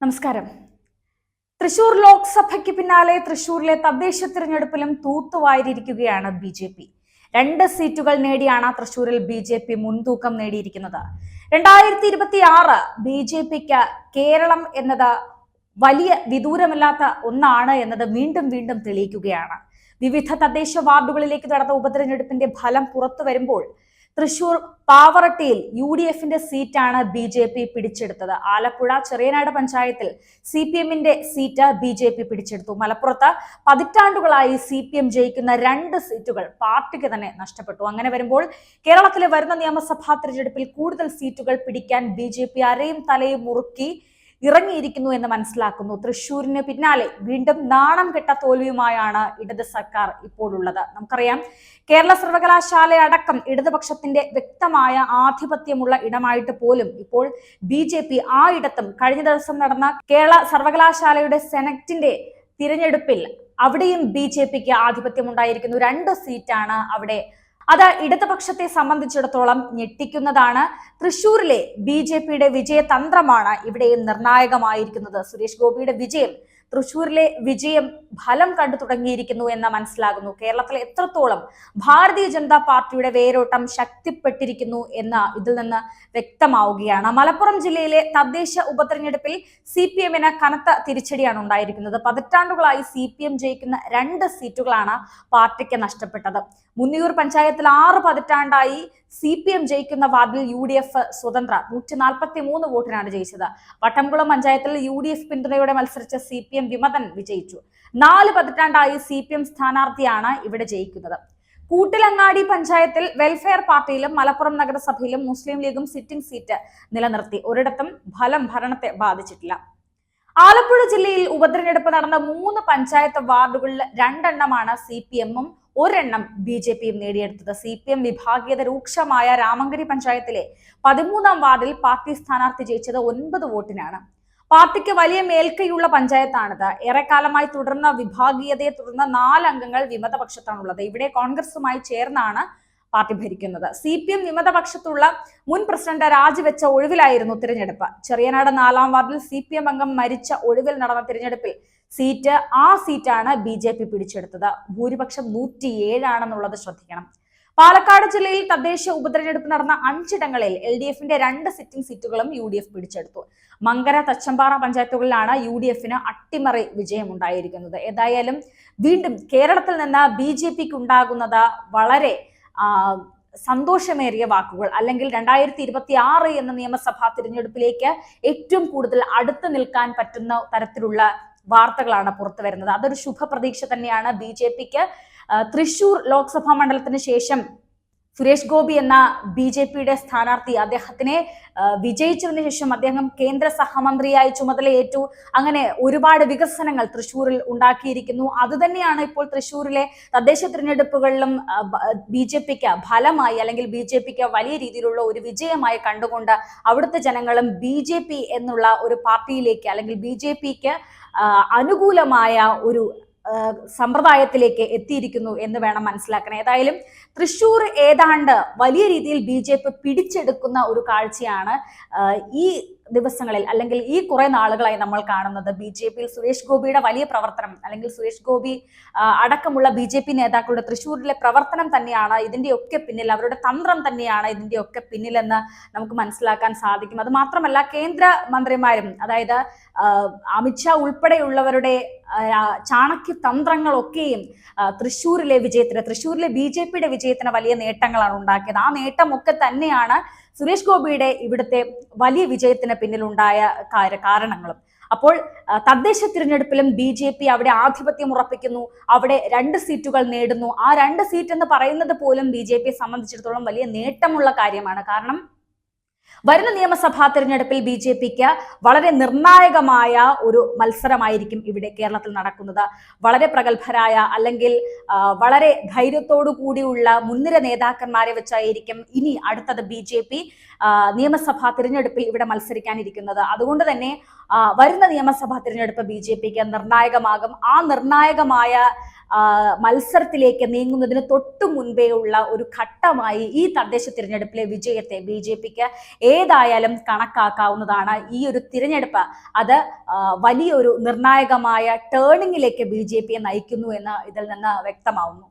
നമസ്കാരം. തൃശൂർ ലോക്സഭയ്ക്ക് പിന്നാലെ തൃശൂരിലെ തദ്ദേശ തിരഞ്ഞെടുപ്പിലും തൂത്തുവാരിയിരിക്കുകയാണ് ബി.ജെ.പി. 2 സീറ്റുകൾ നേടിയാണ് തൃശൂരിൽ ബി.ജെ.പി. മുൻതൂക്കം നേടിയിരിക്കുന്നത്. 2026 ബി.ജെ.പിക്ക് കേരളം എന്നത് വലിയ വിദൂരമില്ലാത്ത ഒന്നാണ് എന്നത് വീണ്ടും വീണ്ടും തെളിയിക്കുകയാണ്. വിവിധ തദ്ദേശ വാർഡുകളിലേക്ക് നടന്ന ഉപതെരഞ്ഞെടുപ്പിന്റെ ഫലം പുറത്തു വരുമ്പോൾ തൃശൂർ പാവറട്ടിയിൽ UDFന്റെ സീറ്റാണ് ബി.ജെ.പി. പിടിച്ചെടുത്തത്. ആലപ്പുഴ ചെറിയനാട് പഞ്ചായത്തിൽ CPMന്റെ സീറ്റ് ബി.ജെ.പി. പിടിച്ചെടുത്തു. മലപ്പുറത്ത് പതിറ്റാണ്ടുകളായി CPM ജയിക്കുന്ന 2 സീറ്റുകൾ പാർട്ടിക്ക് തന്നെ നഷ്ടപ്പെട്ടു. അങ്ങനെ വരുമ്പോൾ കേരളത്തിലെ വരുന്ന നിയമസഭാ തെരഞ്ഞെടുപ്പിൽ കൂടുതൽ സീറ്റുകൾ പിടിക്കാൻ ബി.ജെ.പി. അരയും തലയും മുറുക്കി ഇറങ്ങിയിരിക്കുന്നു എന്ന് മനസ്സിലാക്കുന്നു. തൃശൂരിന് പിന്നാലെ വീണ്ടും നാണം കെട്ട തോൽവിയുമായാണ് ഇടത് സർക്കാർ ഇപ്പോൾ ഉള്ളത്. നമുക്കറിയാം, കേരള സർവകലാശാല അടക്കം ഇടതുപക്ഷത്തിന്റെ വ്യക്തമായ ആധിപത്യമുള്ള ഇടമായിട്ട് പോലും ഇപ്പോൾ ബി.ജെ.പി. ആ ഇടത്തും കഴിഞ്ഞ ദിവസം നടന്ന കേരള സർവകലാശാലയുടെ സെനറ്റിന്റെ തിരഞ്ഞെടുപ്പിൽ അവിടെയും ബി.ജെ.പിക്ക് ആധിപത്യം ഉണ്ടായിരിക്കുന്നു. 2 സീറ്റാണ് അവിടെ. അത് ഇടതുപക്ഷത്തെ സംബന്ധിച്ചിടത്തോളം ഞെട്ടിക്കുന്നതാണ്. തൃശൂരിലെ ബി.ജെ.പിയുടെ വിജയതന്ത്രമാണ് ഇവിടെയും നിർണായകമായിരിക്കുന്നത്. സുരേഷ് ഗോപിയുടെ വിജയം തൃശൂരിലെ വിജയം ഫലം കണ്ടു തുടങ്ങിയിരിക്കുന്നു എന്ന് മനസ്സിലാകുന്നു. കേരളത്തിൽ എത്രത്തോളം ഭാരതീയ ജനതാ പാർട്ടിയുടെ വേരോട്ടം ശക്തിപ്പെട്ടിരിക്കുന്നു എന്ന് ഇതിൽ നിന്ന് വ്യക്തമാവുകയാണ്. മലപ്പുറം ജില്ലയിലെ തദ്ദേശ ഉപതെരഞ്ഞെടുപ്പിൽ CPMന് കനത്ത തിരിച്ചടിയാണ് ഉണ്ടായിരിക്കുന്നത്. പതിറ്റാണ്ടുകളായി CPM ജയിക്കുന്ന 2 സീറ്റുകളാണ് പാർട്ടിക്ക് നഷ്ടപ്പെട്ടത്. മുന്നിയൂർ പഞ്ചായത്തിൽ 6 പതിറ്റാണ്ടായി CPM ജയിക്കുന്ന വാർഡിൽ UDF സ്വതന്ത്ര 143 വോട്ടിനാണ് ജയിച്ചത്. വട്ടംകുളം പഞ്ചായത്തിൽ UDF പിന്തുണയോടെ മത്സരിച്ച CPM വിമതൻ വിജയിച്ചു. 4 പതിറ്റാണ്ടായി CPM സ്ഥാനാർത്ഥിയാണ് ഇവിടെ ജയിക്കുന്നത്. കൂട്ടിലങ്ങാടി പഞ്ചായത്തിൽ വെൽഫെയർ പാർട്ടിയിലും മലപ്പുറം നഗരസഭയിലും മുസ്ലിം ലീഗും സിറ്റിംഗ് സീറ്റ് നിലനിർത്തി. ഒരിടത്തും ഫലം ഭരണത്തെ ബാധിച്ചിട്ടില്ല. ആലപ്പുഴ ജില്ലയിൽ ഉപതെരഞ്ഞെടുപ്പ് നടന്ന 3 പഞ്ചായത്ത് വാർഡുകളിൽ 2 എണ്ണമാണ് CPMും 1 എണ്ണം ബി.ജെ.പിയും നേടിയെടുത്തത്. CPM വിഭാഗീയത രൂക്ഷമായ രാമങ്കരി പഞ്ചായത്തിലെ 13ാം വാർഡിൽ പാർട്ടി സ്ഥാനാർത്ഥി ജയിച്ചത് 9 വോട്ടിനാണ്. പാർട്ടിക്ക് വലിയ മേൽക്കൈയുള്ള പഞ്ചായത്താണിത്. ഏറെക്കാലമായി തുടർന്ന വിഭാഗീയതയെ തുടർന്ന് 4 അംഗങ്ങൾ വിമതപക്ഷത്താണുള്ളത്. ഇവിടെ കോൺഗ്രസുമായി ചേർന്നാണ് പാർട്ടി ഭരിക്കുന്നത്. CPM വിമതപക്ഷത്തുള്ള മുൻ പ്രസിഡന്റ് രാജിവെച്ച ഒഴിവിലായിരുന്നു തിരഞ്ഞെടുപ്പ്. ചെറിയനാട് 4ാം വാർഡിൽ CPM അംഗം മരിച്ച ഒഴിവിൽ നടന്ന തിരഞ്ഞെടുപ്പിൽ സീറ്റാണ് ബി.ജെ.പി. പിടിച്ചെടുത്തത്. ഭൂരിപക്ഷം 107 ആണെന്നുള്ളത് ശ്രദ്ധിക്കണം. പാലക്കാട് ജില്ലയിൽ തദ്ദേശ ഉപതെരഞ്ഞെടുപ്പ് നടന്ന 5 ഇടങ്ങളിൽ LDFന്റെ 2 സിറ്റിംഗ് സീറ്റുകളും UDF പിടിച്ചെടുത്തു. മങ്കര, തച്ചമ്പാറ പഞ്ചായത്തുകളിലാണ് UDFന് അട്ടിമറി വിജയമുണ്ടായിരിക്കുന്നത്. ഏതായാലും വീണ്ടും കേരളത്തിൽ നിന്ന് ബി.ജെ.പിക്ക് ഉണ്ടാകുന്നത് വളരെ സന്തോഷമേറിയ വാക്കുകൾ, അല്ലെങ്കിൽ 2026 എന്ന നിയമസഭാ തിരഞ്ഞെടുപ്പിലേക്ക് ഏറ്റവും കൂടുതൽ അടുത്ത് നിൽക്കാൻ പറ്റുന്ന തരത്തിലുള്ള വാർത്തകളാണ് പുറത്തു വരുന്നത്. അതൊരു ശുഭപ്രതീക്ഷ തന്നെയാണ് ബി.ജെ.പിക്ക്. തൃശൂർ ലോക്സഭാ മണ്ഡലത്തിന് ശേഷം സുരേഷ് ഗോപി എന്ന ബി.ജെ.പിയുടെ സ്ഥാനാർത്ഥി, അദ്ദേഹത്തിനെ വിജയിച്ചതിനു ശേഷം അദ്ദേഹം കേന്ദ്ര സഹമന്ത്രിയായി ചുമതലയേറ്റു. അങ്ങനെ ഒരുപാട് വികസനങ്ങൾ തൃശ്ശൂരിൽ ഉണ്ടാക്കിയിരിക്കുന്നു. അതുതന്നെയാണ് ഇപ്പോൾ തൃശ്ശൂരിലെ തദ്ദേശ തിരഞ്ഞെടുപ്പുകളിലും ബി.ജെ.പിക്ക് ഫലമായി, അല്ലെങ്കിൽ ബി.ജെ.പിക്ക് വലിയ രീതിയിലുള്ള ഒരു വിജയമായി കണ്ടുകൊണ്ട് അവിടുത്തെ ജനങ്ങളും ബി.ജെ.പി. എന്നുള്ള ഒരു പാർട്ടിയിലേക്ക്, അല്ലെങ്കിൽ ബി.ജെ.പിക്ക് അനുകൂലമായ ഒരു സമ്പ്രദായത്തിലേക്ക് എത്തിയിരിക്കുന്നു എന്ന് വേണം മനസ്സിലാക്കാൻ. ഏതായാലും തൃശ്ശൂർ ഏതാണ്ട് വലിയ രീതിയിൽ ബി.ജെ.പി. പിടിച്ചെടുക്കുന്ന ഒരു കാഴ്ചയാണ് ഈ ദിവസങ്ങളിൽ, അല്ലെങ്കിൽ ഈ കുറെ നാളുകളായി നമ്മൾ കാണുന്നത്. ബി.ജെ.പിയിൽ സുരേഷ് ഗോപിയുടെ വലിയ പ്രവർത്തനം, അല്ലെങ്കിൽ സുരേഷ് ഗോപി അടക്കമുള്ള ബി.ജെ.പി. നേതാക്കളുടെ തൃശ്ശൂരിലെ പ്രവർത്തനം തന്നെയാണ് ഇതിന്റെയൊക്കെ പിന്നിൽ, അവരുടെ തന്ത്രം തന്നെയാണ് ഇതിന്റെയൊക്കെ പിന്നിലെന്ന് നമുക്ക് മനസ്സിലാക്കാൻ സാധിക്കും. അത് മാത്രമല്ല, കേന്ദ്ര മന്ത്രിമാരും, അതായത് അമിത്ഷാ ഉൾപ്പെടെയുള്ളവരുടെ ചാണക്യ തന്ത്രങ്ങളൊക്കെയും തൃശ്ശൂരിലെ ബി.ജെ.പിയുടെ വിജയത്തിന് വലിയ നേട്ടങ്ങളാണ് ഉണ്ടാക്കിയത്. ആ നേട്ടമൊക്കെ തന്നെയാണ് സുരേഷ് ഗോപിയുടെ ഇവിടുത്തെ വലിയ വിജയത്തിന് പിന്നിലുണ്ടായ കാരണങ്ങളും. അപ്പോൾ തദ്ദേശ തിരഞ്ഞെടുപ്പിലും ബി.ജെ.പി. അവിടെ ആധിപത്യം ഉറപ്പിക്കുന്നു, അവിടെ 2 സീറ്റുകൾ നേടുന്നു. ആ 2 സീറ്റ് എന്ന് പറയുന്നത് പോലും ബി.ജെ.പിയെ സംബന്ധിച്ചിടത്തോളം വലിയ നേട്ടമുള്ള കാര്യമാണ്. കാരണം വരുന്ന നിയമസഭാ തിരഞ്ഞെടുപ്പിൽ ബി.ജെ.പിക്ക് വളരെ നിർണായകമായ ഒരു മത്സരമായിരിക്കും ഇവിടെ കേരളത്തിൽ നടക്കുന്നത്. വളരെ പ്രഗത്ഭരായ, അല്ലെങ്കിൽ വളരെ ധൈര്യത്തോടു കൂടിയുള്ള മുൻനിര നേതാക്കന്മാരെ വെച്ചായിരിക്കും ഇനി അടുത്തത് ബി.ജെ.പി. നിയമസഭാ തിരഞ്ഞെടുപ്പിൽ ഇവിടെ മത്സരിക്കാനിരിക്കുന്നത്. അതുകൊണ്ട് തന്നെ വരുന്ന നിയമസഭാ തിരഞ്ഞെടുപ്പ് BJPക്ക് നിർണായകമാകും. ആ നിർണായകമായ മത്സരത്തിലേക്ക് നീങ്ങുന്നതിന് തൊട്ടു മുൻപേ ഉള്ള ഒരു ഘട്ടമായി ഈ തദ്ദേശ തിരഞ്ഞെടുപ്പിലെ വിജയത്തെ BJPക്ക് ഏതായാലും കണക്കാക്കാവുന്നതാണ്. ഈ ഒരു തിരഞ്ഞെടുപ്പ് അത് വലിയൊരു നിർണായകമായ ടേണിങ്ങിലേക്ക് BJPയെ നയിക്കുന്നു എന്ന് ഇതിൽ നിന്ന് വ്യക്തമാവുന്നു.